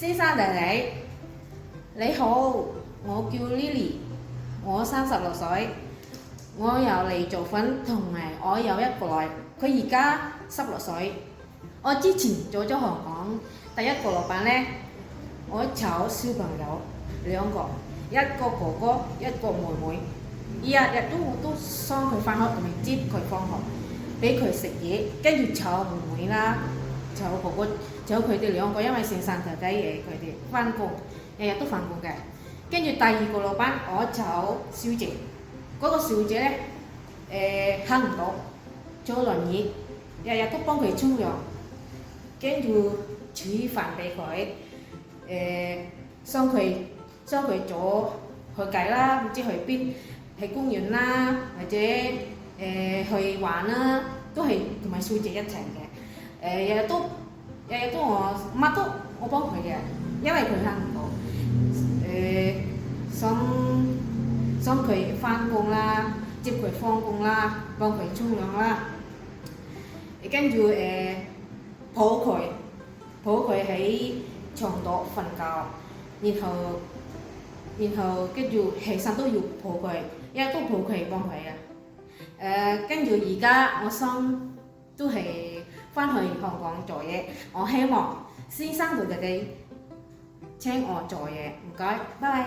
先生弟弟，你好，我叫 Lily，我36歲，我又嚟做粉，同埋我有一個女，佢而家16歲。我之前做咗香港第一個老闆呢，我湊小朋友兩個，一個哥哥，一個妹妹，日日我都送佢返學同埋接佢放學，俾佢食嘢，跟住湊妹妹啦，湊哥哥。仲有佢哋兩個，因為先生弟弟嘢，佢哋翻工，日日都翻工嘅。跟住第二個老闆，我就小姐，嗰、個小姐咧行唔到，坐輪椅，日日都幫佢沖涼，跟住煮飯俾佢，送佢做去計啦，唔知去邊，去公園啦，或者去玩啦，都係同埋小姐一齊嘅。日日都乜都我幫佢嘅，因為佢行唔到，送佢翻工啦，接佢放工啦，幫佢沖涼啦，跟住抱佢喺床度瞓覺，然後跟住起身都要抱佢，日日都抱佢幫佢嘅。跟住而家我想都係翻去香港做嘢，我希望先生佢哋請我做嘢，唔該，拜拜。